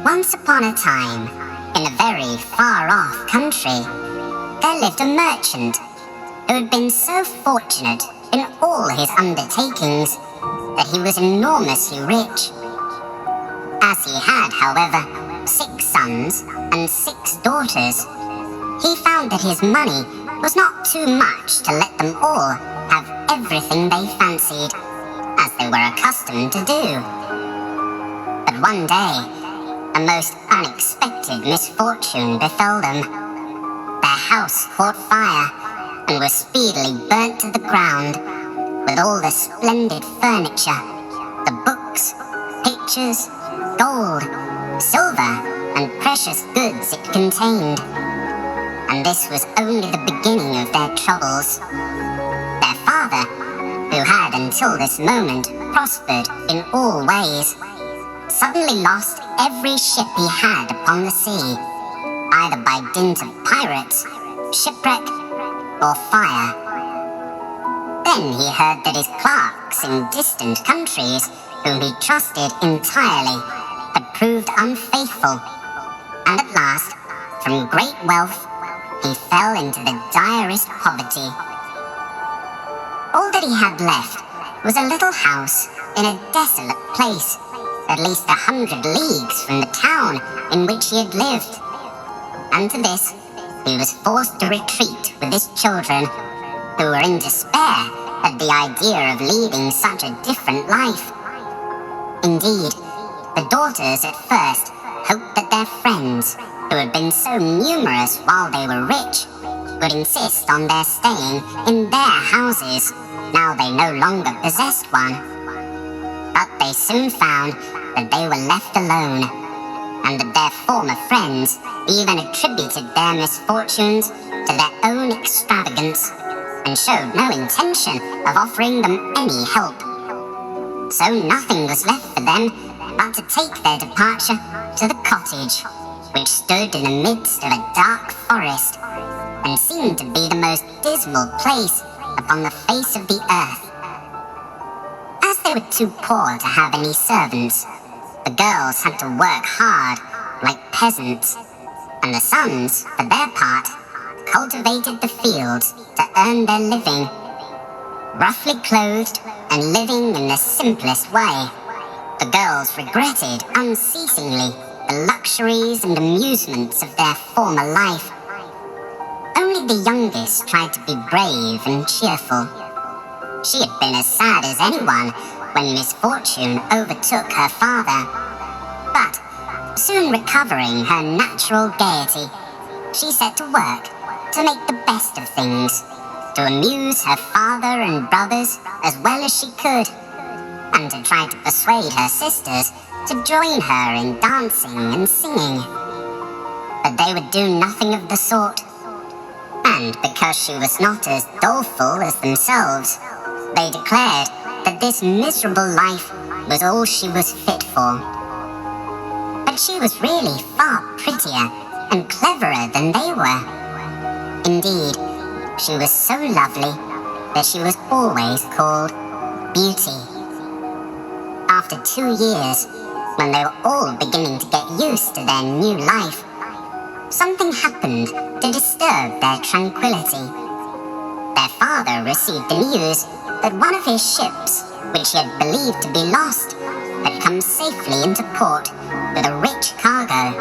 Once upon a time, in a very far-off country, there lived a merchant who had been so fortunate in all his undertakings that he was enormously rich. As he had, however, 6 sons and 6 daughters, he found that his money was not too much to let them all have everything they fancied, as they were accustomed to do. But one day, a most unexpected misfortune befell them. Their house caught fire and was speedily burnt to the ground, with all the splendid furniture, the books, pictures, gold, silver, and precious goods it contained. And this was only the beginning of their troubles. Their father, who had until this moment prospered in all ways, suddenly lost every ship he had upon the sea, either by dint of pirates, shipwreck, or fire. Then he heard that his clerks in distant countries, whom he trusted entirely, had proved unfaithful, and at last, from great wealth, he fell into the direst poverty. All that he had left was a little house in a desolate place, at least 100 leagues from the town in which he had lived. And to this, he was forced to retreat with his children, who were in despair at the idea of leading such a different life. Indeed, the daughters at first hoped that their friends, who had been so numerous while they were rich, would insist on their staying in their houses, now they no longer possessed one. But they soon found that they were left alone, and that their former friends even attributed their misfortunes to their own extravagance, and showed no intention of offering them any help. So nothing was left for them but to take their departure to the cottage, which stood in the midst of a dark forest, and seemed to be the most dismal place upon the face of the earth. As they were too poor to have any servants, the girls had to work hard, like peasants, and the sons, for their part, cultivated the fields to earn their living. Roughly clothed and living in the simplest way, the girls regretted unceasingly the luxuries and amusements of their former life. Only the youngest tried to be brave and cheerful. She had been as sad as anyone when misfortune overtook her father. But, soon recovering her natural gaiety, she set to work to make the best of things, to amuse her father and brothers as well as she could, and to try to persuade her sisters to join her in dancing and singing. But they would do nothing of the sort, and because she was not as doleful as themselves, they declared that this miserable life was all she was fit for. But she was really far prettier and cleverer than they were. Indeed, she was so lovely that she was always called Beauty. After 2 years, when they were all beginning to get used to their new life, something happened to disturb their tranquility. Their father received the news that one of his ships, which he had believed to be lost, had come safely into port with a rich cargo.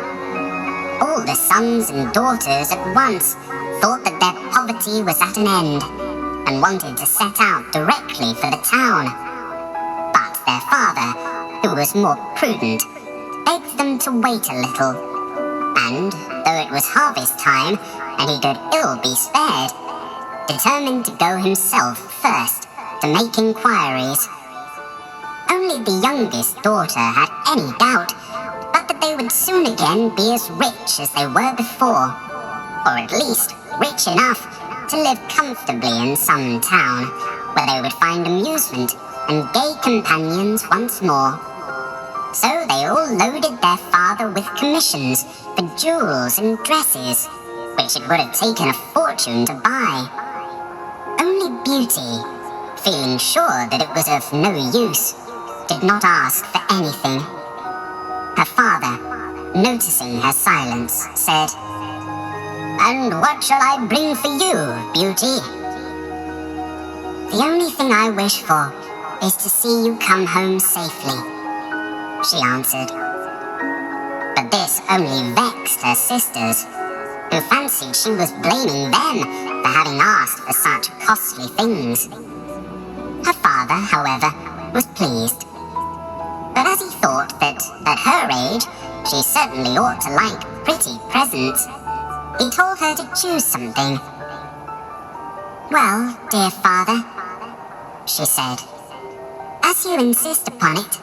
All the sons and daughters at once thought that their poverty was at an end, and wanted to set out directly for the town. But their father, who was more prudent, begged them to wait a little, and, though it was harvest time, and he could ill be spared, determined to go himself first to make inquiries. Only the youngest daughter had any doubt but that they would soon again be as rich as they were before, or at least rich enough to live comfortably in some town, where they would find amusement and gay companions once more. So they all loaded their father with commissions for jewels and dresses, which it would have taken a fortune to buy. Only Beauty, feeling sure that it was of no use, did not ask for anything. Her father, noticing her silence, said, "And what shall I bring for you, beauty?" "The only thing I wish for is to see you come home safely," she answered. But this only vexed her sisters, who fancied she was blaming them for having asked for such costly things. Her father, however, was pleased. But as he thought that, at her age, she certainly ought to like pretty presents, he told her to choose something. "Well, dear father," she said, "as you insist upon it,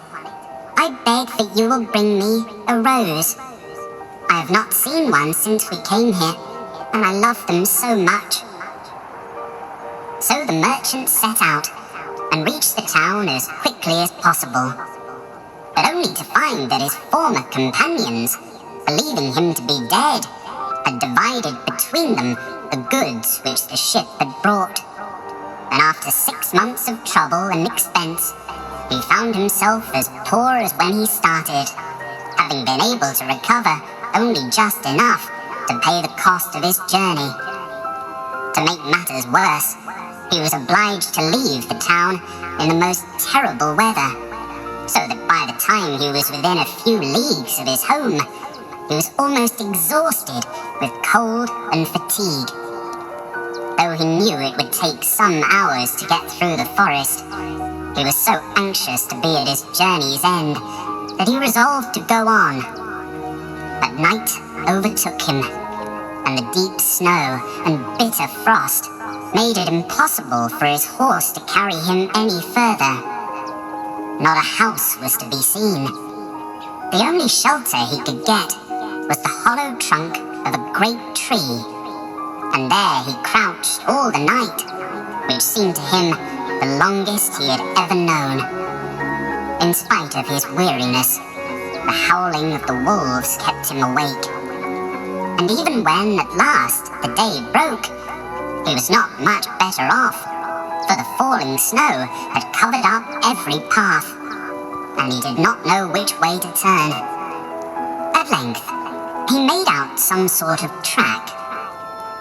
I beg that you will bring me a rose. I have not seen one since we came here, and I love them so much." So the merchant set out and reached the town as quickly as possible, but only to find that his former companions, believing him to be dead, had divided between them the goods which the ship had brought. And after 6 months of trouble and expense, he found himself as poor as when he started, having been able to recover only just enough to pay the cost of his journey. To make matters worse, he was obliged to leave the town in the most terrible weather, so that by the time he was within a few leagues of his home, he was almost exhausted with cold and fatigue. Though he knew it would take some hours to get through the forest, he was so anxious to be at his journey's end that he resolved to go on. But night overtook him, and the deep snow and bitter frost made it impossible for his horse to carry him any further. Not a house was to be seen. The only shelter he could get was the hollow trunk of a great tree, and there he crouched all the night, which seemed to him the longest he had ever known. In spite of his weariness, the howling of the wolves kept him awake, and even when at last the day broke, he was not much better off, for the falling snow had covered up every path, and he did not know which way to turn. At length, he made out some sort of track,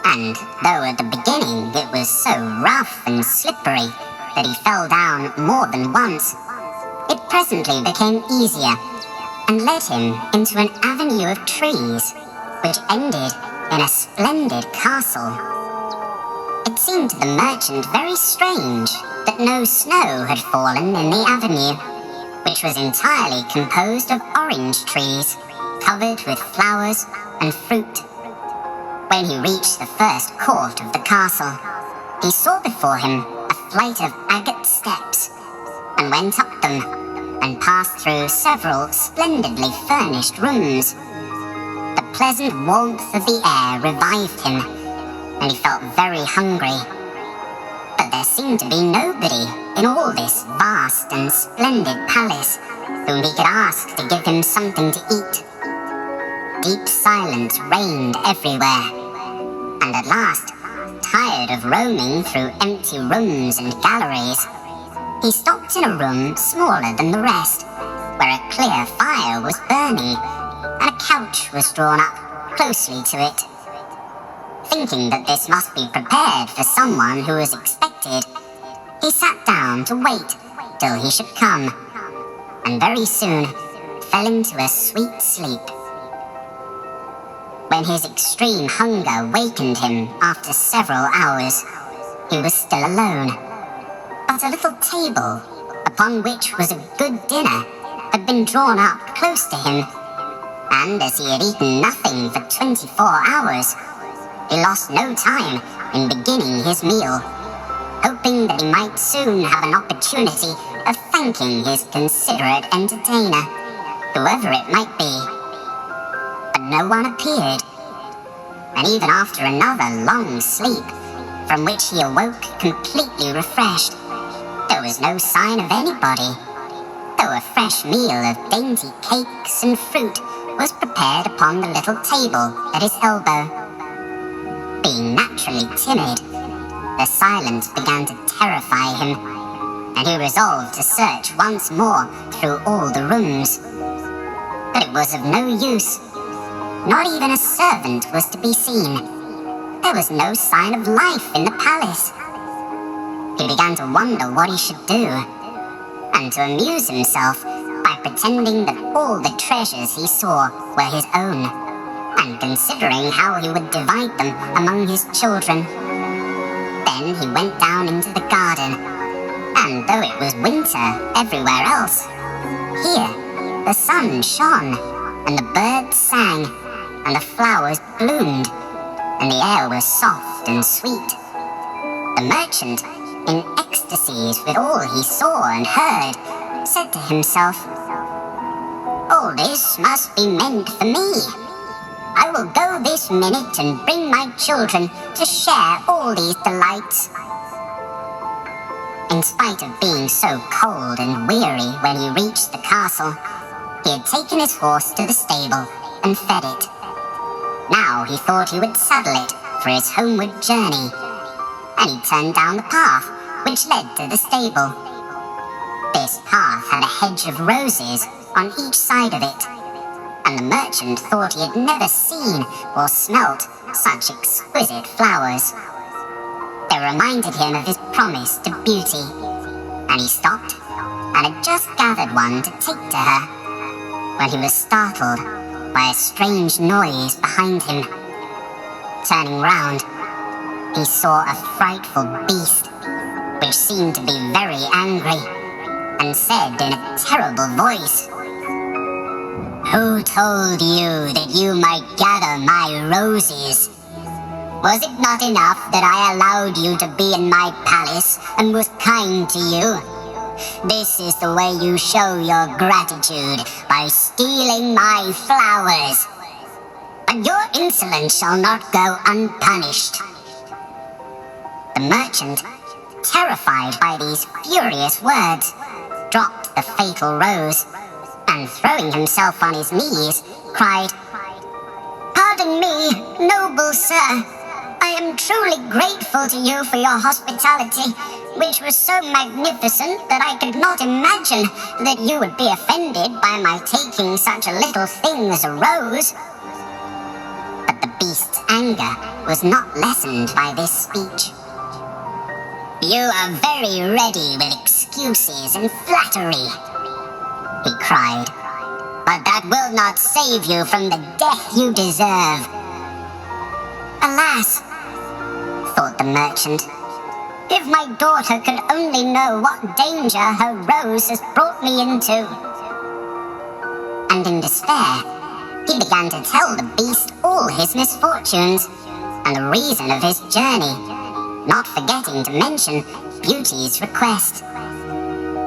and though at the beginning it was so rough and slippery that he fell down more than once, it presently became easier, and led him into an avenue of trees, which ended in a splendid castle. It seemed to the merchant very strange that no snow had fallen in the avenue, which was entirely composed of orange trees, covered with flowers and fruit. When he reached the first court of the castle, he saw before him a flight of agate steps, and went up them, and passed through several splendidly furnished rooms. The pleasant warmth of the air revived him, and he felt very hungry. But there seemed to be nobody in all this vast and splendid palace whom he could ask to give him something to eat. Deep silence reigned everywhere, and at last, tired of roaming through empty rooms and galleries, he stopped in a room smaller than the rest, where a clear fire was burning, and a couch was drawn up closely to it. Thinking that this must be prepared for someone who was expected, he sat down to wait till he should come, and very soon fell into a sweet sleep. When his extreme hunger wakened him after several hours, he was still alone. But a little table, upon which was a good dinner, had been drawn up close to him, and as he had eaten nothing for 24 hours, he lost no time in beginning his meal, hoping that he might soon have an opportunity of thanking his considerate entertainer, whoever it might be. But no one appeared, and even after another long sleep, from which he awoke completely refreshed, there was no sign of anybody, though a fresh meal of dainty cakes and fruit was prepared upon the little table at his elbow. Being naturally timid, the silence began to terrify him, and he resolved to search once more through all the rooms. But it was of no use, not even a servant was to be seen. There was no sign of life in the palace. He began to wonder what he should do, and to amuse himself by pretending that all the treasures he saw were his own, and considering how he would divide them among his children. Then he went down into the garden, and though it was winter everywhere else, here the sun shone, and the birds sang, and the flowers bloomed, and the air was soft and sweet. The merchant, in ecstasies with all he saw and heard, said to himself, "All this must be meant for me. I will go this minute and bring my children to share all these delights." In spite of being so cold and weary when he reached the castle, he had taken his horse to the stable and fed it. Now he thought he would saddle it for his homeward journey, and he turned down the path which led to the stable. This path had a hedge of roses on each side of it, and the merchant thought he had never seen or smelt such exquisite flowers. They reminded him of his promise to Beauty, and he stopped and had just gathered one to take to her, when he was startled by a strange noise behind him. Turning round, he saw a frightful beast, which seemed to be very angry, and said in a terrible voice, "Who told you that you might gather my roses? Was it not enough that I allowed you to be in my palace and was kind to you? This is the way you show your gratitude, by stealing my flowers. But your insolence shall not go unpunished." The merchant, terrified by these furious words, dropped the fatal rose, and throwing himself on his knees, cried, "Pardon me, noble sir. I am truly grateful to you for your hospitality, which was so magnificent that I could not imagine that you would be offended by my taking such a little thing as a rose." But the beast's anger was not lessened by this speech. "You are very ready with excuses and flattery," he cried, "but that will not save you from the death you deserve." "Alas," thought the merchant, "if my daughter could only know what danger her rose has brought me into." And in despair, he began to tell the beast all his misfortunes and the reason of his journey, not forgetting to mention Beauty's request.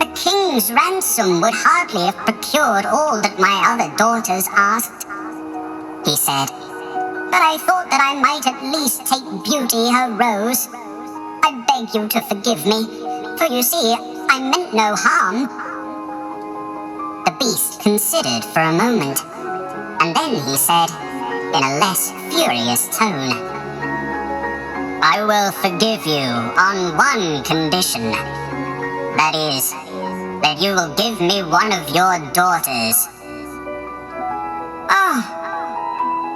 "The king's ransom would hardly have procured all that my other daughters asked," he said, "but I thought that I might at least take Beauty her rose. I beg you to forgive me, for you see, I meant no harm." The beast considered for a moment, and then he said, in a less furious tone, "I will forgive you on one condition. That is, that you will give me one of your daughters." "Oh,"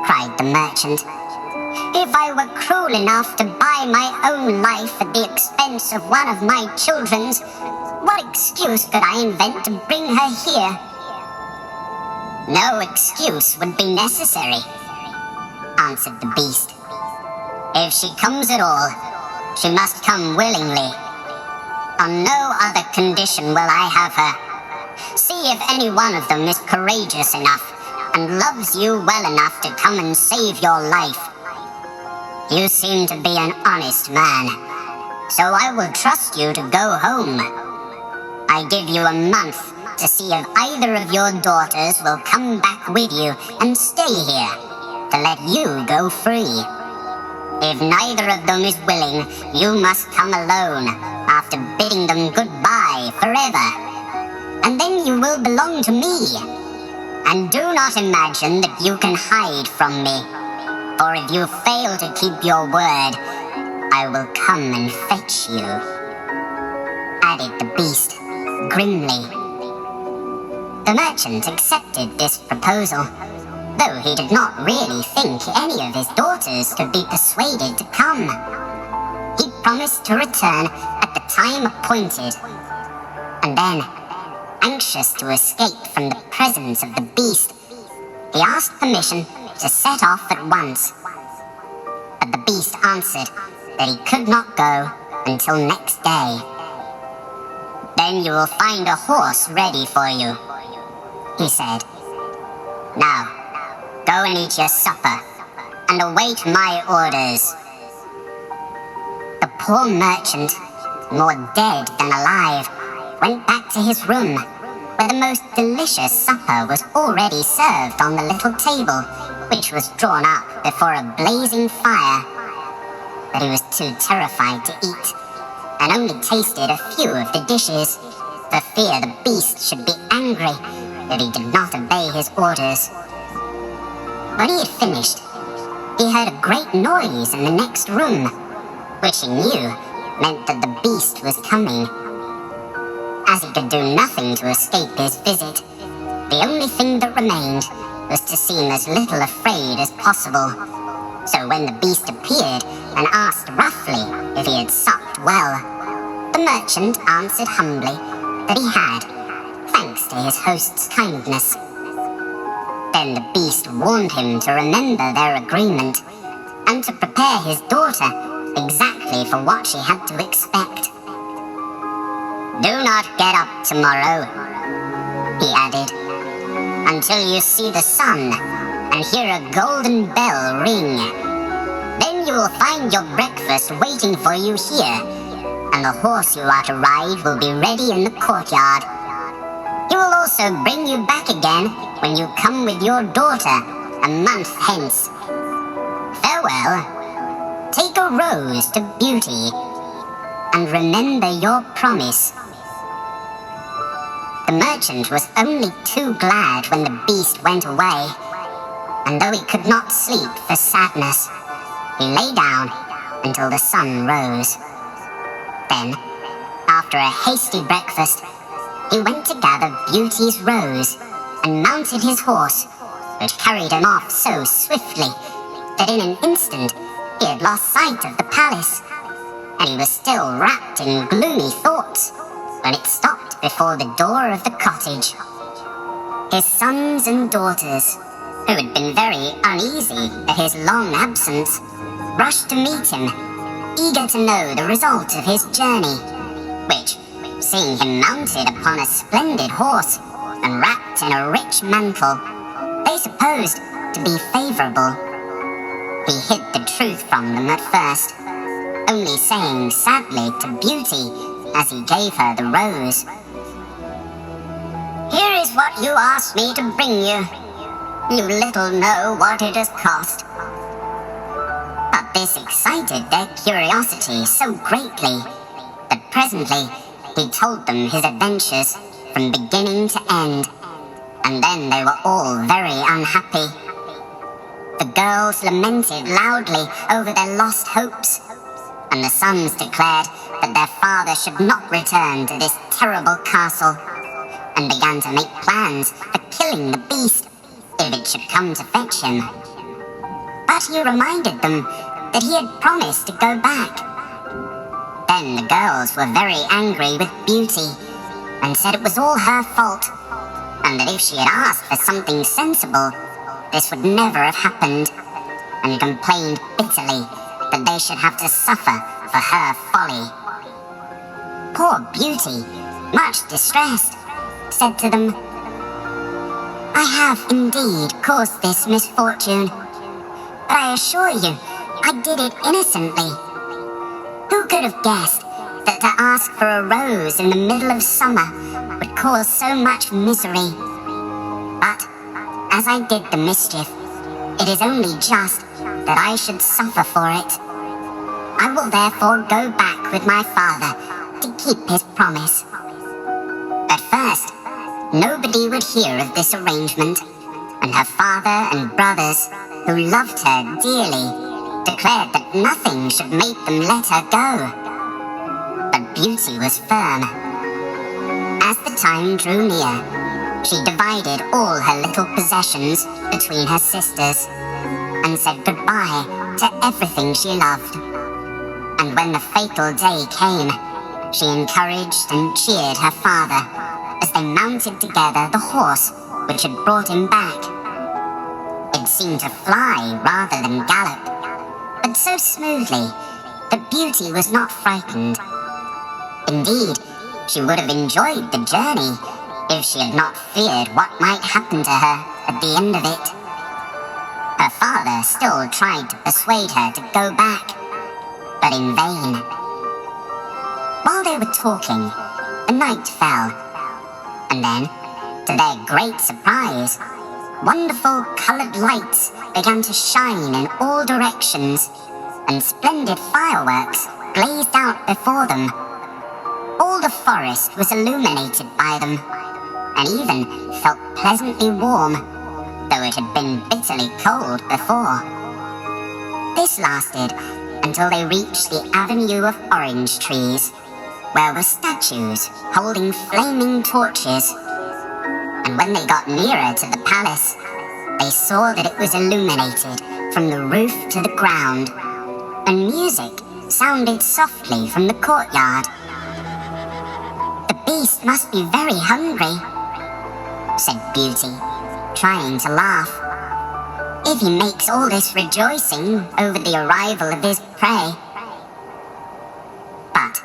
cried the merchant, "if I were cruel enough to buy my own life at the expense of one of my children's, what excuse could I invent to bring her here?" "No excuse would be necessary," answered the beast. "If she comes at all, she must come willingly. On no other condition will I have her. See if any one of them is courageous enough and loves you well enough to come and save your life. You seem to be an honest man, so I will trust you to go home. I give you a month to see if either of your daughters will come back with you and stay here, to let you go free. If neither of them is willing, you must come alone, after bidding them goodbye forever. And then you will belong to me. And do not imagine that you can hide from me, for if you fail to keep your word, I will come and fetch you," added the beast grimly. The merchant accepted this proposal, though he did not really think any of his daughters could be persuaded to come. He promised to return at the time appointed, and then, anxious to escape from the presence of the beast, he asked permission to set off at once. But the beast answered that he could not go until next day. "Then you will find a horse ready for you," he said. "Now, go and eat your supper, and await my orders." The poor merchant, more dead than alive, went back to his room, where the most delicious supper was already served on the little table, which was drawn up before a blazing fire. But he was too terrified to eat, and only tasted a few of the dishes, for fear the beast should be angry that he did not obey his orders. When he had finished, he heard a great noise in the next room, which he knew meant that the beast was coming. As he could do nothing to escape his visit, the only thing that remained was to seem as little afraid as possible. So when the beast appeared and asked roughly if he had supped well, the merchant answered humbly that he had, thanks to his host's kindness. Then the beast warned him to remember their agreement, and to prepare his daughter exactly for what she had to expect. "Do not get up tomorrow," he added, "until you see the sun and hear a golden bell ring. Then you will find your breakfast waiting for you here, and the horse you are to ride will be ready in the courtyard. He will also bring you back again when you come with your daughter a month hence. Farewell. Take a rose to Beauty, and remember your promise." The merchant was only too glad when the beast went away, and though he could not sleep for sadness, he lay down until the sun rose. Then, after a hasty breakfast, he went to gather Beauty's rose and mounted his horse, which carried him off so swiftly that in an instant he had lost sight of the palace, and he was still wrapped in gloomy thoughts when it stopped before the door of the cottage. His sons and daughters, who had been very uneasy at his long absence, rushed to meet him, eager to know the result of his journey, which, seeing him mounted upon a splendid horse and wrapped in a rich mantle, they supposed to be favorable. He hid the truth from them at first, only saying sadly to Beauty as he gave her the rose, "Here is what you asked me to bring you. You little know what it has cost." But this excited their curiosity so greatly that presently he told them his adventures from beginning to end, and then they were all very unhappy. The girls lamented loudly over their lost hopes, and the sons declared that their father should not return to this terrible castle, and began to make plans for killing the beast if it should come to fetch him. But he reminded them that he had promised to go back. Then the girls were very angry with Beauty, and said it was all her fault, and that if she had asked for something sensible, this would never have happened, and complained bitterly that they should have to suffer for her folly. Poor Beauty, much distressed, said to them, "I have indeed caused this misfortune, but I assure you I did it innocently. Who could have guessed that to ask for a rose in the middle of summer would cause so much misery? But as I did the mischief, it is only just that I should suffer for it. I will therefore go back with my father to keep his promise." At first, nobody would hear of this arrangement, and her father and brothers, who loved her dearly, declared that nothing should make them let her go. But Beauty was firm. As the time drew near, she divided all her little possessions between her sisters and said goodbye to everything she loved. And when the fatal day came, she encouraged and cheered her father as they mounted together the horse which had brought him back. It seemed to fly rather than gallop, but so smoothly that Beauty was not frightened. Indeed, she would have enjoyed the journey if she had not feared what might happen to her at the end of it. Her father still tried to persuade her to go back, but in vain. While they were talking, the night fell, and then, to their great surprise, wonderful coloured lights began to shine in all directions, and splendid fireworks blazed out before them. All the forest was illuminated by them, and even felt pleasantly warm, though it had been bitterly cold before. This lasted until they reached the avenue of orange trees, where were statues holding flaming torches. And when they got nearer to the palace, they saw that it was illuminated from the roof to the ground, and music sounded softly from the courtyard. "The beast must be very hungry," said Beauty, trying to laugh. "If he makes all this rejoicing over the arrival of his prey." But,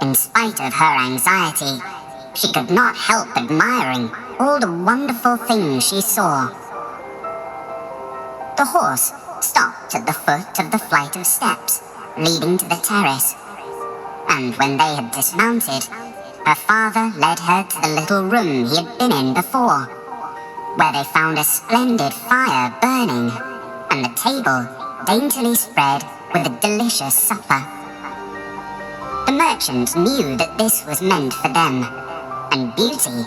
in spite of her anxiety, she could not help admiring all the wonderful things she saw. The horse stopped at the foot of the flight of steps leading to the terrace, and when they had dismounted, her father led her to the little room he had been in before, where they found a splendid fire burning, and the table daintily spread with a delicious supper. The merchant knew that this was meant for them, and Beauty,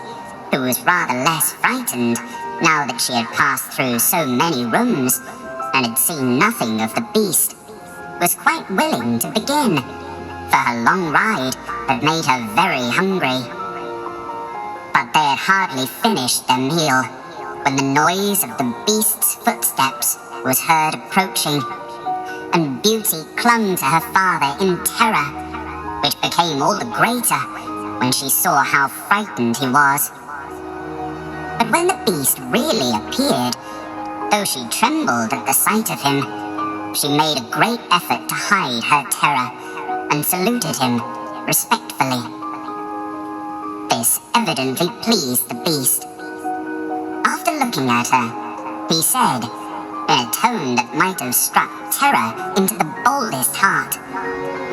who was rather less frightened now that she had passed through so many rooms and had seen nothing of the beast, was quite willing to begin, for her long ride had made her very hungry. But they had hardly finished their meal when the noise of the beast's footsteps was heard approaching, and Beauty clung to her father in terror, which became all the greater when she saw how frightened he was. But when the beast really appeared, though she trembled at the sight of him, she made a great effort to hide her terror and saluted him respectfully. This evidently pleased the beast. After looking at her, he said, in a tone that might have struck terror into the boldest heart,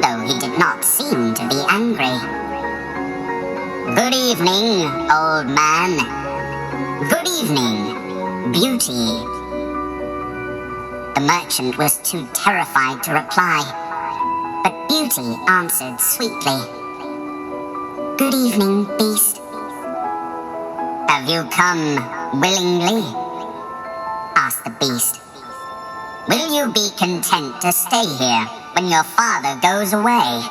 though he did not seem to be angry, "Good evening, old man. Good evening, Beauty." The merchant was too terrified to reply, but Beauty answered sweetly, "Good evening, beast." "Have you come willingly?" asked the beast. "Will you be content to stay here when your father goes away?"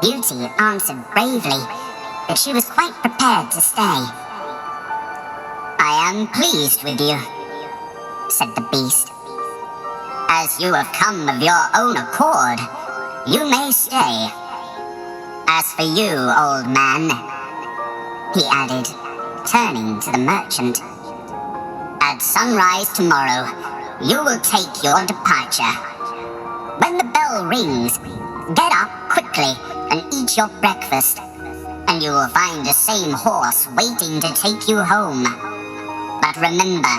Beauty answered bravely that she was quite prepared to stay. "I am pleased with you," said the beast. "As you have come of your own accord, you may stay. As for you, old man," he added, turning to the merchant, "at sunrise tomorrow, you will take your departure. When the bell rings, get up quickly and eat your breakfast, and you will find the same horse waiting to take you home. But remember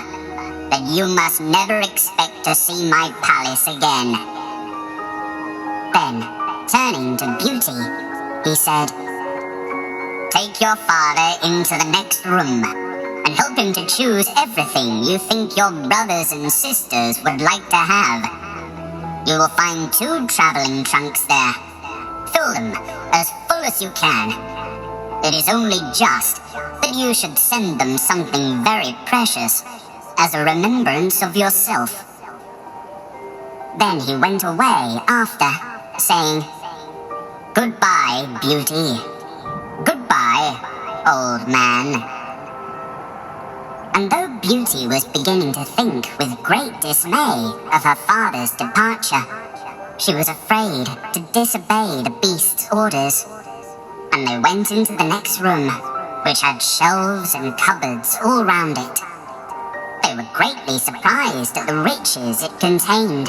that you must never expect to see my palace again." Then, turning to Beauty, he said, "Take your father into the next room and help him to choose everything you think your brothers and sisters would like to have. You will find 2 traveling trunks there. Fill them as full as you can. It is only just that you should send them something very precious as a remembrance of yourself." Then he went away after, saying, "Goodbye, Beauty. Goodbye, old man." And though Beauty was beginning to think with great dismay of her father's departure, she was afraid to disobey the beast's orders, and they went into the next room, which had shelves and cupboards all round it. They were greatly surprised at the riches it contained.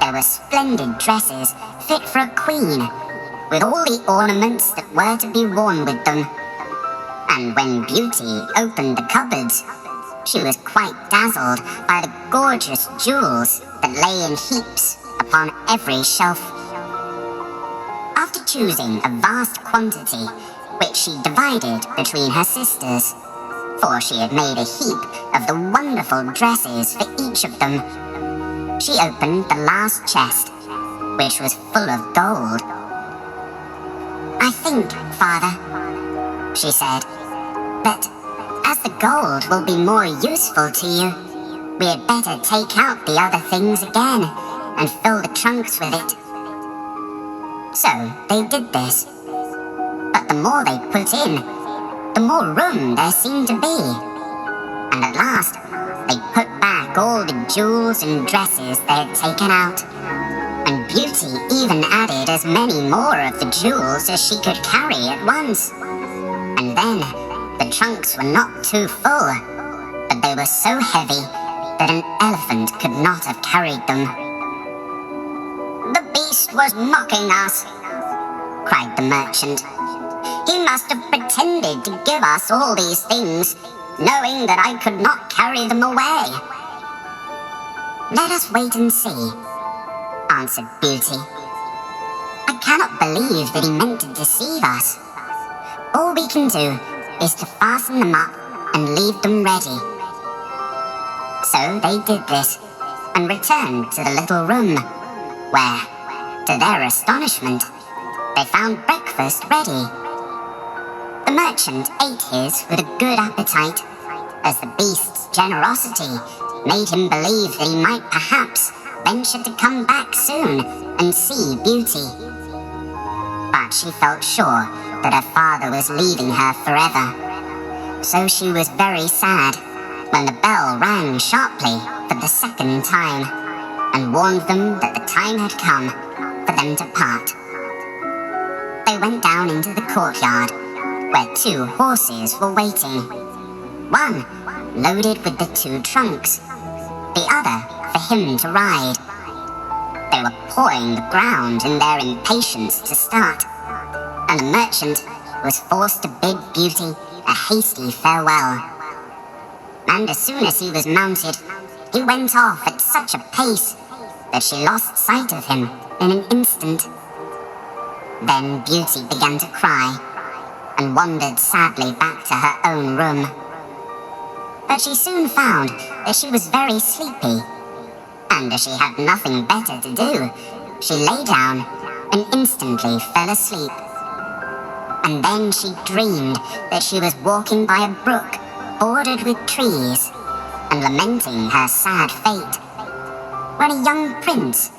There were splendid dresses fit for a queen, with all the ornaments that were to be worn with them. And when Beauty opened the cupboards, she was quite dazzled by the gorgeous jewels that lay in heaps upon every shelf. After choosing a vast quantity, which she divided between her sisters, for she had made a heap of the wonderful dresses for each of them, she opened the last chest, which was full of gold. "I think, Father," she said, "that as the gold will be more useful to you, we had better take out the other things again and fill the trunks with it." So they did this. But the more they put in, the more room there seemed to be. And at last, they put back all the jewels and dresses they had taken out. And Beauty even added as many more of the jewels as she could carry at once. And then, the trunks were not too full, but they were so heavy that an elephant could not have carried them. "The beast was mocking us," cried the merchant. "He must have pretended to give us all these things, knowing that I could not carry them away." "Let us wait and see," answered Beauty. "I cannot believe that he meant to deceive us. All we can do is to fasten them up and leave them ready." So they did this, and returned to the little room, where, to their astonishment, they found breakfast ready. The merchant ate his with a good appetite, as the beast's generosity made him believe that he might perhaps venture to come back soon and see Beauty. But she felt sure that her father was leaving her forever, so she was very sad when the bell rang sharply for the second time and warned them that the time had come for them to part. They went down into the courtyard, where 2 horses were waiting. One loaded with the 2 trunks, the other for him to ride. They were pawing the ground in their impatience to start, and the merchant was forced to bid Beauty a hasty farewell. And as soon as he was mounted, he went off at such a pace that she lost sight of him in an instant. Then Beauty began to cry, and wandered sadly back to her own room. But she soon found that she was very sleepy, and as she had nothing better to do, she lay down and instantly fell asleep. And then she dreamed that she was walking by a brook bordered with trees, and lamenting her sad fate, when a young prince,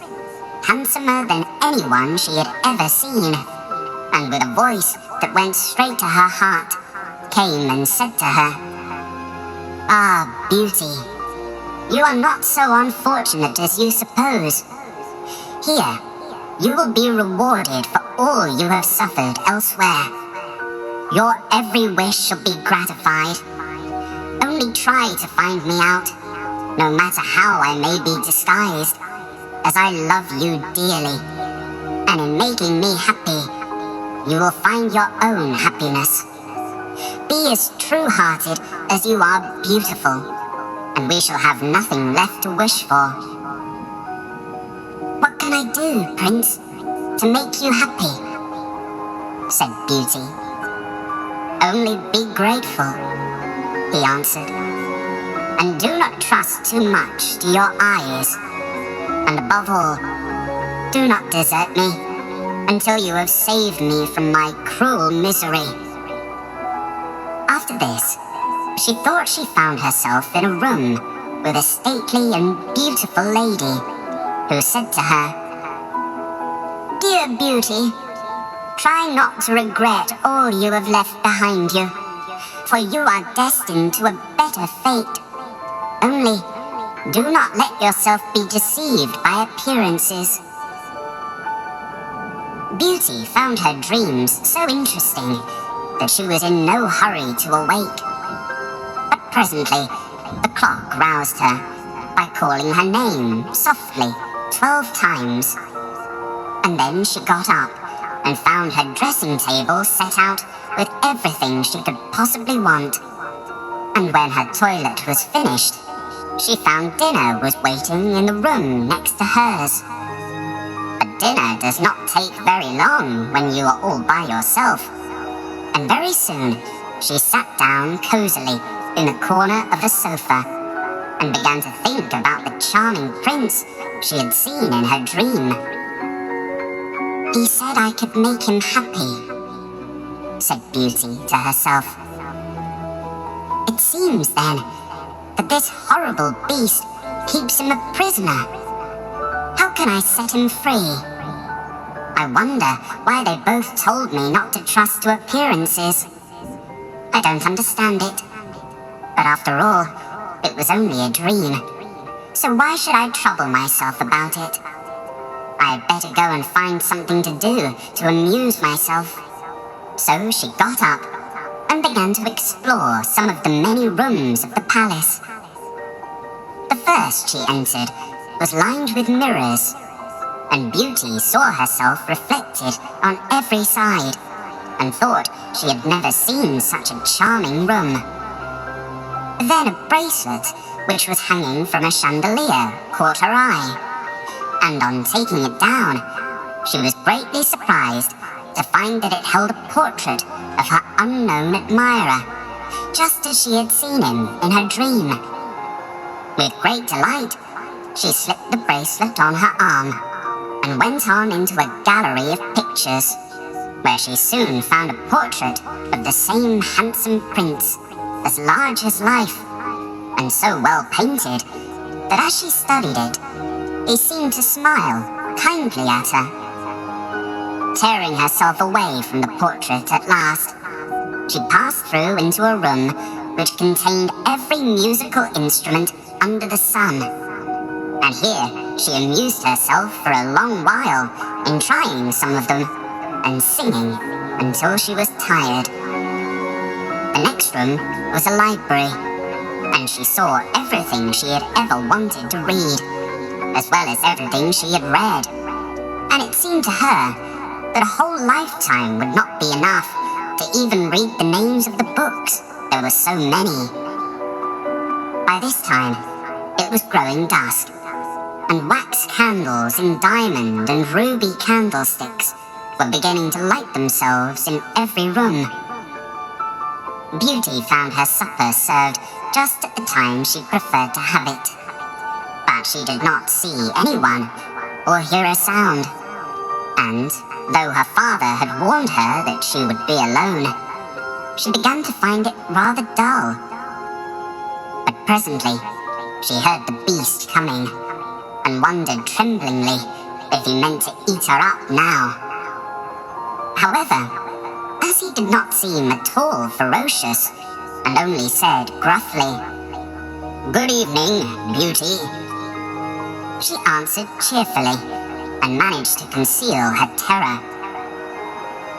handsomer than anyone she had ever seen, and with a voice that went straight to her heart, came and said to her, "Ah, Beauty, you are not so unfortunate as you suppose. Here, you will be rewarded for all you have suffered elsewhere. Your every wish shall be gratified. Only try to find me out, no matter how I may be disguised, as I love you dearly, and in making me happy, you will find your own happiness. Be as true-hearted as you are beautiful, and we shall have nothing left to wish for." "What can I do, Prince, to make you happy?" said Beauty. "Only be grateful," he answered, "and do not trust too much to your eyes. And above all, do not desert me until you have saved me from my cruel misery." After this, she thought she found herself in a room with a stately and beautiful lady, who said to her, "Dear Beauty, try not to regret all you have left behind you. for you are destined to a better fate. Only, do not let yourself be deceived by appearances. Beauty found her dreams so interesting that she was in no hurry to awake. But presently, the clock roused her by calling her name softly 12 times. And then she got up and found her dressing table set out with everything she could possibly want. And when her toilet was finished, she found dinner was waiting in the room next to hers. But dinner does not take very long when you are all by yourself. And very soon, she sat down cozily in the corner of a sofa and began to think about the charming prince she had seen in her dream. He said I could make him happy, said Beauty to herself. It seems, then, that this horrible beast keeps him a prisoner. How can I set him free? I wonder why they both told me not to trust to appearances. I don't understand it. But after all, it was only a dream. So why should I trouble myself about it? I'd better go and find something to do to amuse myself. So she got up and began to explore some of the many rooms of the palace. The first she entered was lined with mirrors, and Beauty saw herself reflected on every side, and thought she had never seen such a charming room. Then a bracelet, which was hanging from a chandelier, caught her eye, and on taking it down, she was greatly surprised to find that it held a portrait of her unknown admirer, just as she had seen him in her dream. With great delight, she slipped the bracelet on her arm and went on into a gallery of pictures, where she soon found a portrait of the same handsome prince, as large as life, and so well painted that as she studied it, he seemed to smile kindly at her. Tearing herself away from the portrait at last, she passed through into a room which contained every musical instrument under the sun. And here she amused herself for a long while in trying some of them and singing until she was tired. The next room was a library, and she saw everything she had ever wanted to read, as well as everything she had read. And it seemed to her that a whole lifetime would not be enough to even read the names of the books. There were so many. By this time, it was growing dusk, and wax candles in diamond and ruby candlesticks were beginning to light themselves in every room. Beauty found her supper served just at the time she preferred to have it. But she did not see anyone or hear a sound, and though her father had warned her that she would be alone, she began to find it rather dull. But presently, she heard the beast coming, and wondered tremblingly if he meant to eat her up now. However, as he did not seem at all ferocious, and only said gruffly, "Good evening, Beauty," she answered cheerfully, and managed to conceal her terror.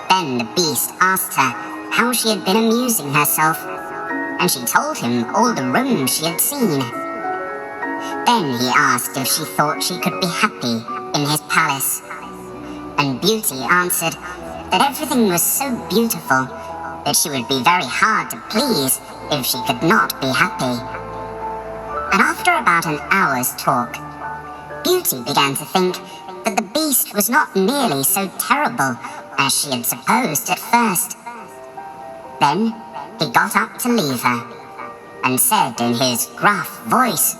Then the beast asked her how she had been amusing herself, and she told him all the rooms she had seen. Then he asked if she thought she could be happy in his palace, and Beauty answered that everything was so beautiful that she would be very hard to please if she could not be happy. And after about an hour's talk, Beauty began to think that the beast was not nearly so terrible as she had supposed at first. Then he got up to leave her, and said in his gruff voice,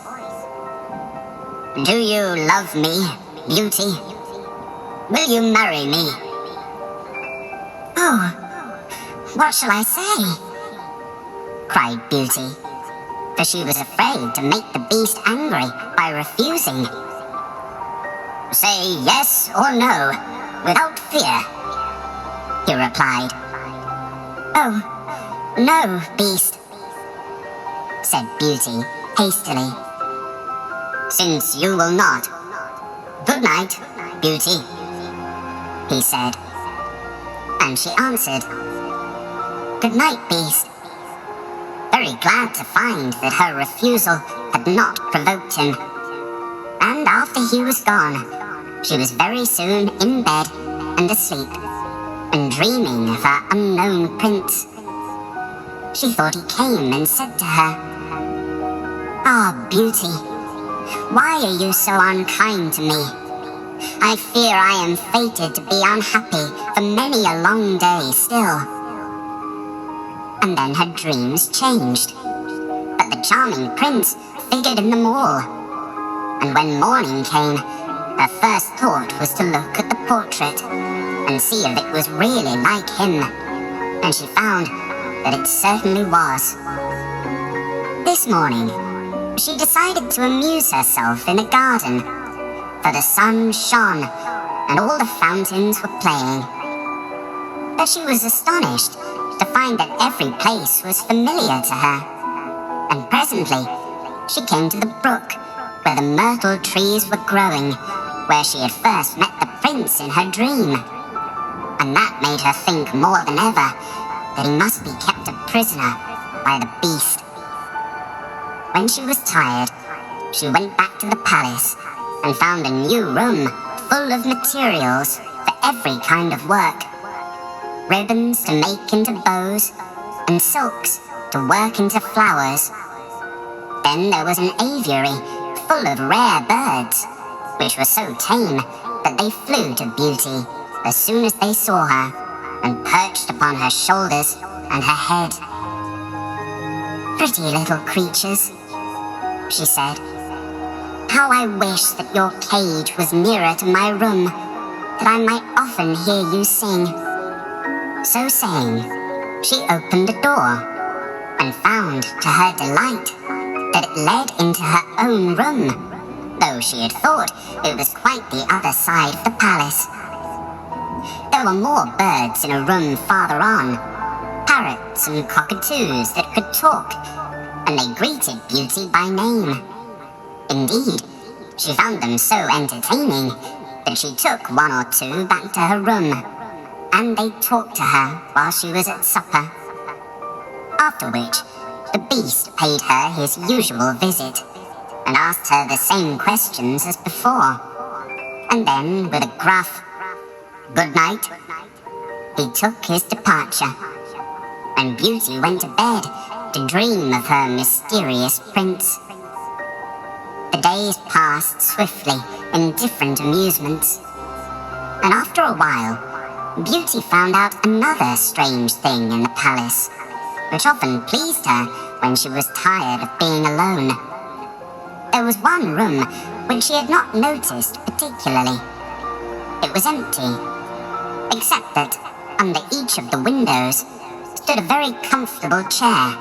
"Do you love me, Beauty? Will you marry me?" "Oh, what shall I say?" cried Beauty, for she was afraid to make the beast angry by refusing. "Say yes or no, without fear," he replied. "Oh, "No, Beast," said Beauty hastily. "Since you will not, good night, Beauty," he said. And she answered, "Good night, Beast," very glad to find that her refusal had not provoked him. And after he was gone, she was very soon in bed and asleep, and dreaming of her unknown prince. She thought he came and said to her, "Ah, Beauty, why are you so unkind to me? I fear I am fated to be unhappy for many a long day still." And then her dreams changed, but the charming prince figured in them all. And when morning came, her first thought was to look at the portrait and see if it was really like him, and she found that it certainly was. This morning, she decided to amuse herself in a garden, for the sun shone and all the fountains were playing. But she was astonished to find that every place was familiar to her, and presently she came to the brook where the myrtle trees were growing, where she had first met the prince in her dream. And that made her think more than ever that he must be kept a prisoner by the beast. When she was tired, she went back to the palace and found a new room full of materials for every kind of work. Ribbons to make into bows, and silks to work into flowers. Then there was an aviary full of rare birds, which were so tame that they flew to Beauty as soon as they saw her, and perched upon her shoulders and her head. "Pretty little creatures," she said. "How I wish that your cage was nearer to my room, that I might often hear you sing." So saying, she opened a door, and found to her delight that it led into her own room, though she had thought it was quite the other side of the palace. There were more birds in a room farther on, parrots and cockatoos that could talk, and they greeted Beauty by name. Indeed, she found them so entertaining that she took one or two back to her room, and they talked to her while she was at supper. After which, the beast paid her his usual visit, and asked her the same questions as before. And then, with a gruff "Good night," he took his departure, and Beauty went to bed to dream of her mysterious prince. The days passed swiftly in different amusements, and after a while, Beauty found out another strange thing in the palace, which often pleased her when she was tired of being alone. There was one room which she had not noticed particularly. It was empty, except that under each of the windows stood a very comfortable chair.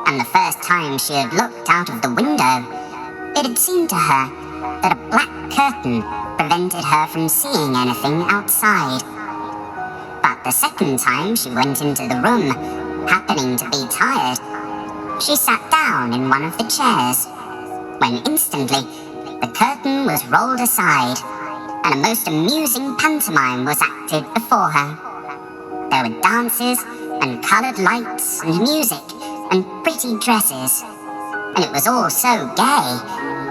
And the first time she had looked out of the window, it had seemed to her that a black curtain prevented her from seeing anything outside. But the second time she went into the room, happening to be tired, she sat down in one of the chairs, when instantly the curtain was rolled aside, and a most amusing pantomime was acted before her. There were dances and coloured lights and music and pretty dresses, and it was all so gay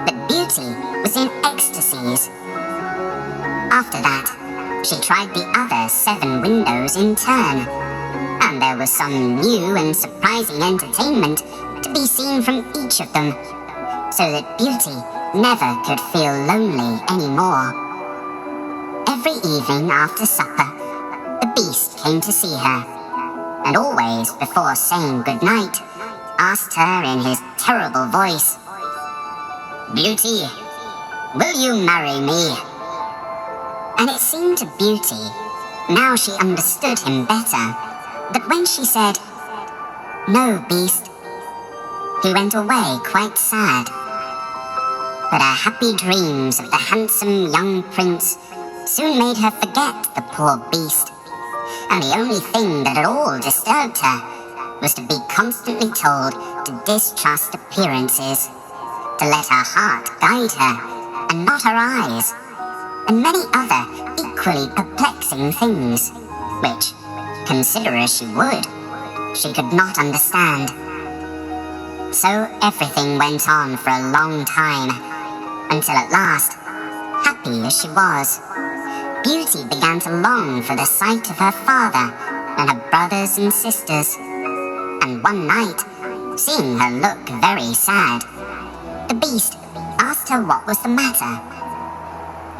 that Beauty was in ecstasies. After that, she tried the other 7 windows in turn, and there was some new and surprising entertainment to be seen from each of them, so that Beauty never could feel lonely anymore. Every evening after supper, the beast came to see her, and always before saying goodnight, asked her in his terrible voice, "Beauty, will you marry me?" And it seemed to Beauty, now she understood him better, that when she said, "No, Beast," he went away quite sad. But her happy dreams of the handsome young prince soon made her forget the poor beast, and the only thing that at all disturbed her was to be constantly told to distrust appearances, to let her heart guide her, and not her eyes, and many other equally perplexing things, which, consider as she would, she could not understand. So everything went on for a long time, until at last, happy as she was, Beauty began to long for the sight of her father and her brothers and sisters. And one night, seeing her look very sad, the Beast asked her what was the matter.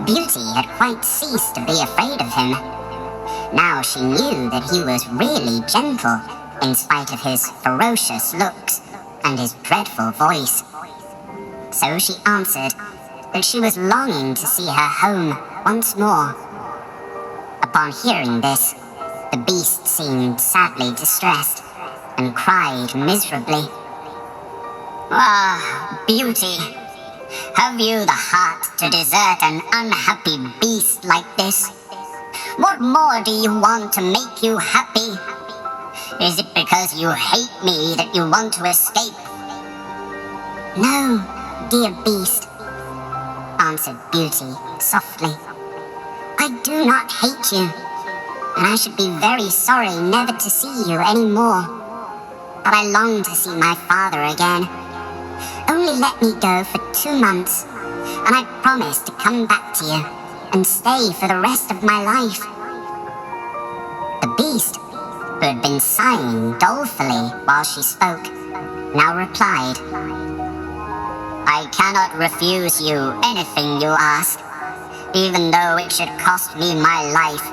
Beauty had quite ceased to be afraid of him. Now she knew that he was really gentle, in spite of his ferocious looks and his dreadful voice. So she answered that she was longing to see her home once more. Upon hearing this, the Beast seemed sadly distressed and cried miserably. "Ah, Beauty, have you the heart to desert an unhappy beast like this? What more do you want to make you happy? Is it because you hate me that you want to escape?" "No, dear Beast," answered Beauty softly. "I do not hate you, and I should be very sorry never to see you any more. But I long to see my father again. Only let me go for 2 months, and I promise to come back to you and stay for the rest of my life." The Beast, who had been sighing dolefully while she spoke, now replied, "I cannot refuse you anything you ask, even though it should cost me my life.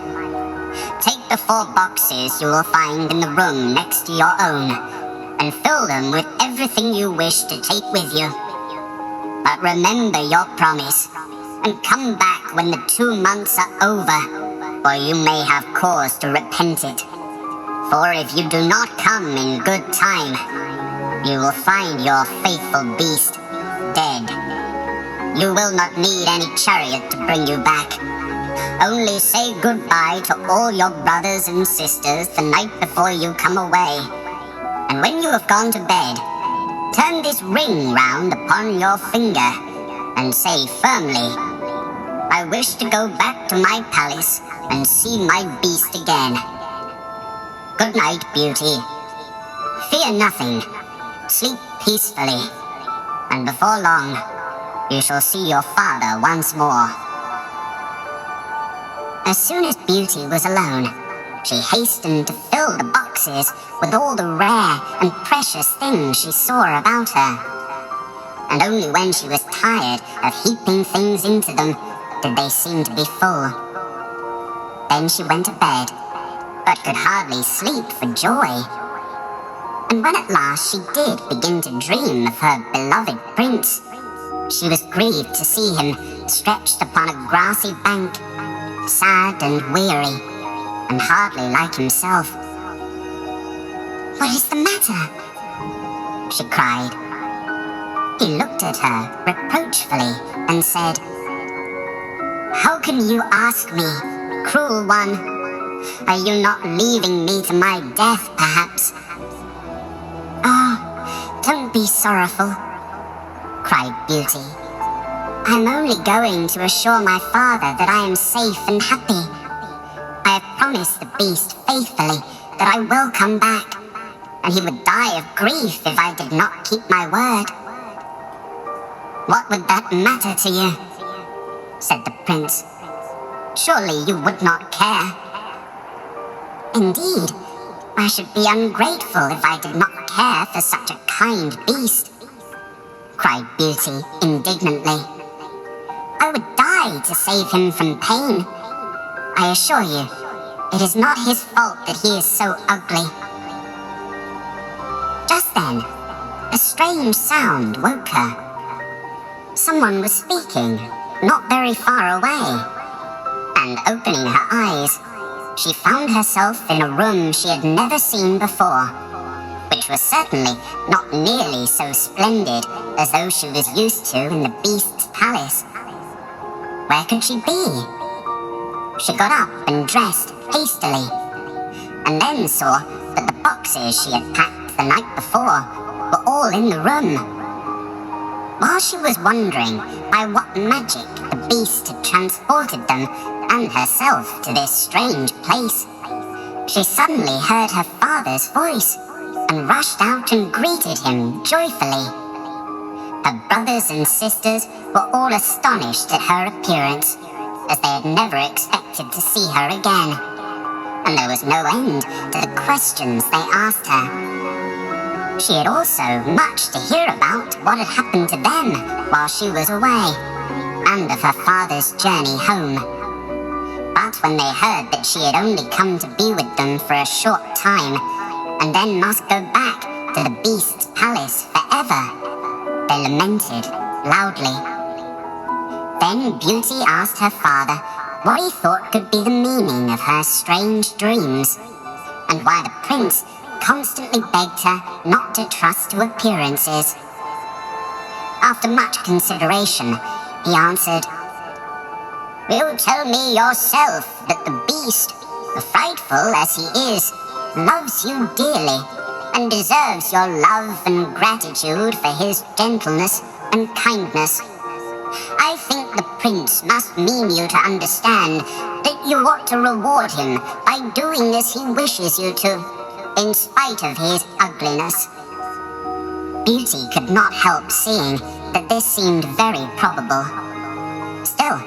Take the 4 boxes you will find in the room next to your own, and fill them with everything you wish to take with you. But remember your promise, and come back when the 2 months are over, or you may have cause to repent it. For if you do not come in good time, you will find your faithful Beast dead. You will not need any chariot to bring you back. Only say goodbye to all your brothers and sisters the night before you come away. And when you have gone to bed, turn this ring round upon your finger and say firmly, 'I wish to go back to my palace and see my Beast again.' Good night, Beauty. Fear nothing. Sleep peacefully. And before long, you shall see your father once more." As soon as Beauty was alone, she hastened to fill the boxes with all the rare and precious things she saw about her. And only when she was tired of heaping things into them did they seem to be full. Then she went to bed, but could hardly sleep for joy. And when at last she did begin to dream of her beloved prince, she was grieved to see him stretched upon a grassy bank, sad and weary, and hardly like himself. "What is the matter?" she cried. He looked at her reproachfully and said, "How can you ask me, cruel one? Are you not leaving me to my death, perhaps?" "Oh, don't be sorrowful," cried Beauty. "I'm only going to assure my father that I am safe and happy. I have promised the Beast faithfully that I will come back, and he would die of grief if I did not keep my word." "What would that matter to you?" said the prince. "Surely you would not care." "Indeed, I should be ungrateful if I did not care for such a kind beast," cried Beauty indignantly. "I would die to save him from pain. I assure you, it is not his fault that he is so ugly." Just then, a strange sound woke her. Someone was speaking, not very far away, and opening her eyes, she found herself in a room she had never seen before, which was certainly not nearly so splendid as those she was used to in the Beast's palace. Where could she be? She got up and dressed hastily, and then saw that the boxes she had packed the night before were all in the room. While she was wondering by what magic the beast had transported them and herself to this strange place, she suddenly heard her father's voice and rushed out and greeted him joyfully. Her brothers and sisters were all astonished at her appearance, as they had never expected to see her again, and there was no end to the questions they asked her. She had also much to hear about what had happened to them while she was away, and of her father's journey home. But when they heard that she had only come to be with them for a short time, and then must go back to the beast's palace forever, they lamented loudly. Then Beauty asked her father what he thought could be the meaning of her strange dreams, and why the prince constantly begged her not to trust to appearances. After much consideration, he answered, "You tell me yourself that the beast, frightful as he is, loves you dearly, and deserves your love and gratitude for his gentleness and kindness. I think the prince must mean you to understand that you ought to reward him by doing as he wishes you to, in spite of his ugliness." Beauty could not help seeing that this seemed very probable. Still,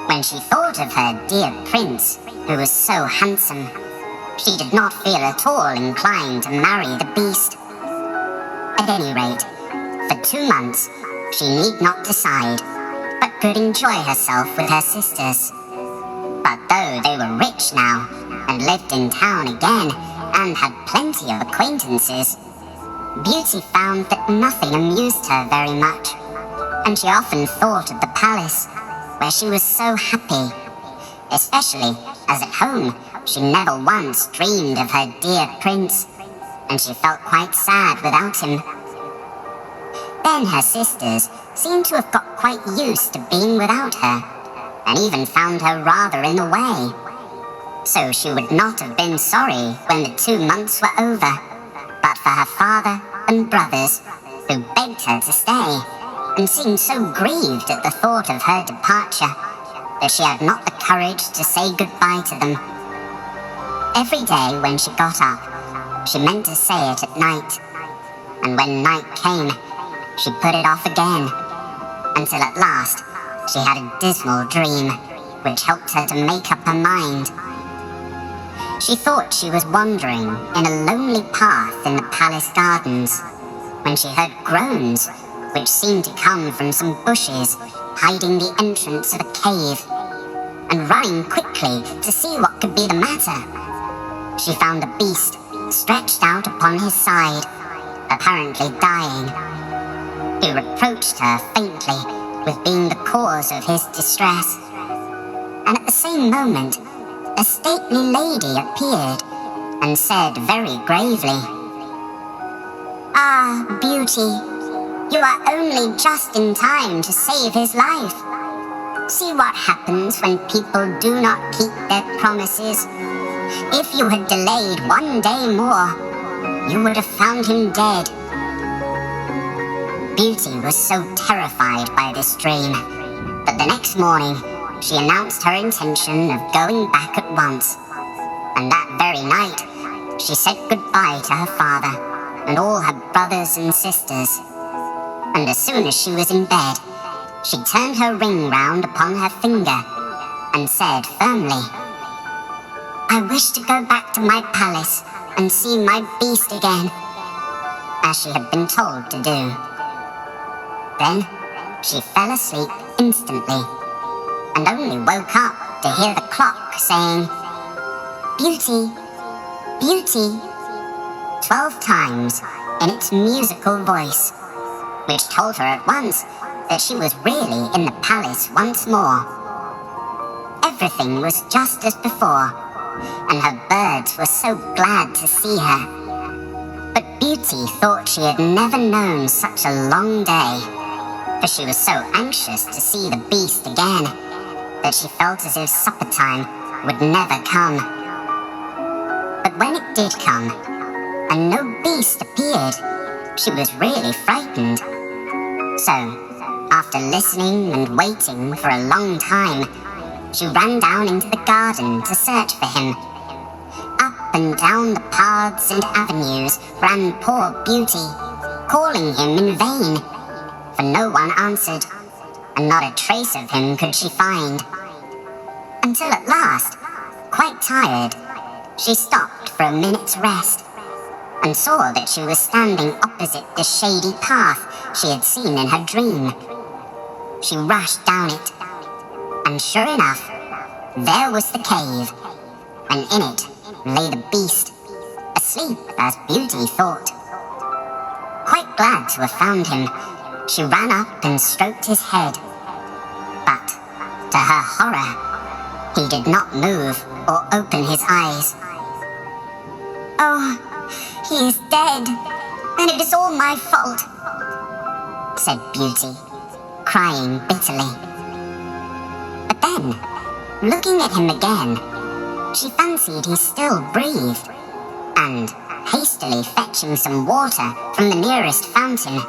when she thought of her dear prince, who was so handsome, she did not feel at all inclined to marry the beast. At any rate, for 2 months, she need not decide, but could enjoy herself with her sisters. But though they were rich now, and lived in town again, and had plenty of acquaintances, Beauty found that nothing amused her very much, and she often thought of the palace, where she was so happy, especially as at home she never once dreamed of her dear prince, and she felt quite sad without him. Then her sisters seemed to have got quite used to being without her, and even found her rather in the way. So she would not have been sorry when the 2 months were over, but for her father and brothers, who begged her to stay, and seemed so grieved at the thought of her departure that she had not the courage to say goodbye to them. Every day when she got up, she meant to say it at night, and when night came, she put it off again, until at last she had a dismal dream, which helped her to make up her mind. She thought she was wandering in a lonely path in the palace gardens, when she heard groans, which seemed to come from some bushes hiding the entrance of a cave, and running quickly to see what could be the matter, she found the beast stretched out upon his side, apparently dying. He reproached her faintly with being the cause of his distress, and at the same moment, a stately lady appeared and said very gravely, "Ah, Beauty, you are only just in time to save his life. See what happens when people do not keep their promises. If you had delayed 1 day more, you would have found him dead." Beauty was so terrified by this dream that the next morning she announced her intention of going back at once, and that very night she said goodbye to her father and all her brothers and sisters, and as soon as she was in bed, she turned her ring round upon her finger and said firmly, "I wish to go back to my palace and see my beast again," as she had been told to do. Then she fell asleep instantly, and only woke up to hear the clock saying, "Beauty, Beauty," 12 times in its musical voice, which told her at once that she was really in the palace once more. Everything was just as before, and her birds were so glad to see her. But Beauty thought she had never known such a long day, for she was so anxious to see the beast again that she felt as if supper time would never come. But when it did come, and no beast appeared, she was really frightened. So, after listening and waiting for a long time, she ran down into the garden to search for him. Up and down the paths and avenues ran poor Beauty, calling him in vain, for no one answered, and not a trace of him could she find. Until at last, quite tired, she stopped for a minute's rest, and saw that she was standing opposite the shady path she had seen in her dream. She rushed down it, and sure enough, there was the cave, and in it lay the beast, asleep as Beauty thought. Quite glad to have found him, she ran up and stroked his head. But, to her horror, he did not move or open his eyes. "Oh, he is dead, and it is all my fault," said Beauty, crying bitterly. But then, looking at him again, she fancied he still breathed, and, hastily fetching some water from the nearest fountain,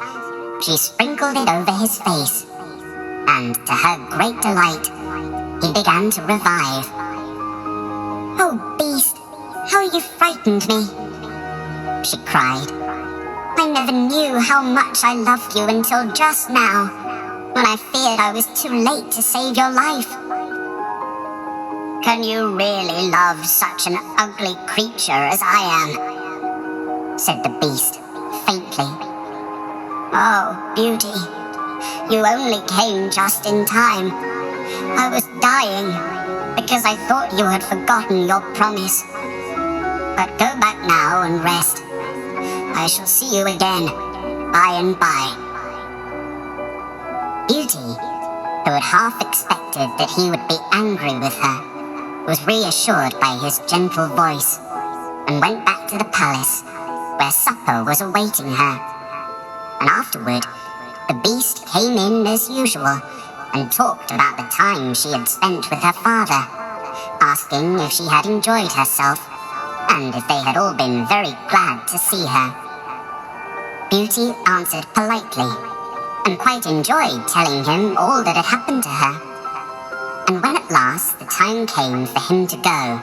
she sprinkled it over his face, and to her great delight, he began to revive. "Oh, beast, how you frightened me," she cried. "I never knew how much I loved you until just now, when I feared I was too late to save your life." "Can you really love such an ugly creature as I am?" said the beast, faintly. "Oh, Beauty, you only came just in time. I was dying, because I thought you had forgotten your promise. But go back now and rest. I shall see you again, by and by." Beauty, who had half expected that he would be angry with her, was reassured by his gentle voice, and went back to the palace, where supper was awaiting her. And afterward, the beast came in as usual, and talked about the time she had spent with her father, asking if she had enjoyed herself, and if they had all been very glad to see her. Beauty answered politely, and quite enjoyed telling him all that had happened to her. And when at last the time came for him to go,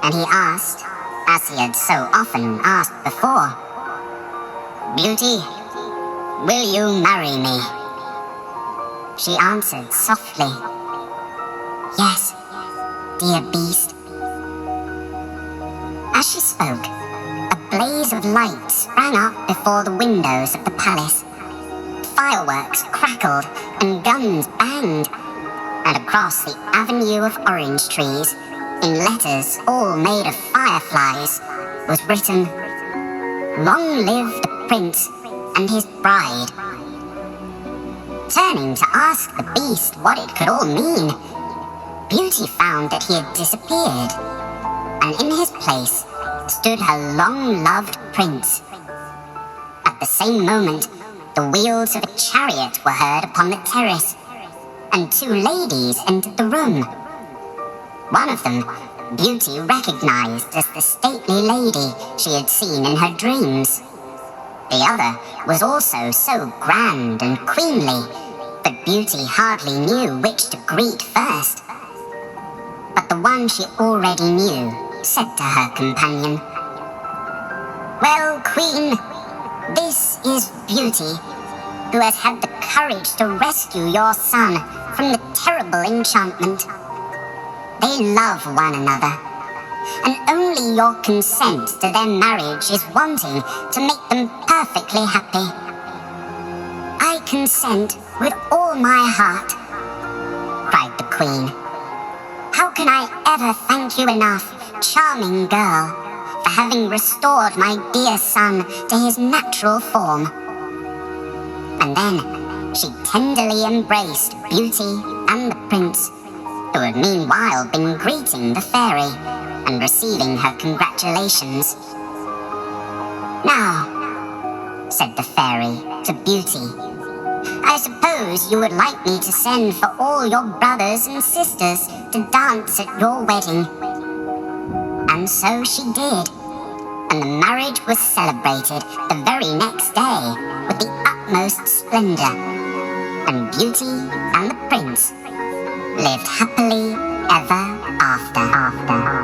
and he asked, as he had so often asked before, "Beauty, will you marry me?" She answered softly, "Yes, dear beast." As she spoke, a blaze of light sprang up before the windows of the palace. Fireworks crackled and guns banged, and across the avenue of orange trees, in letters all made of fireflies, was written, "Long live the prince and his bride." Turning to ask the beast what it could all mean, Beauty found that he had disappeared, and in his place stood her long-loved prince. At the same moment, the wheels of a chariot were heard upon the terrace, and two ladies entered the room. One of them, Beauty recognized as the stately lady she had seen in her dreams. The other was also so grand and queenly that Beauty hardly knew which to greet first. But the one she already knew said to her companion, "Well, Queen, this is Beauty, who has had the courage to rescue your son from the terrible enchantment. They love one another, and only your consent to their marriage is wanting to make them perfectly happy." "I consent with all my heart," cried the Queen. "How can I ever thank you enough, charming girl, for having restored my dear son to his natural form?" And then she tenderly embraced Beauty and the prince, who had meanwhile been greeting the fairy and receiving her congratulations. "Now," said the fairy to Beauty, "I suppose you would like me to send for all your brothers and sisters to dance at your wedding." And so she did, and the marriage was celebrated the very next day with the utmost splendor. And Beauty and the Prince lived happily ever after.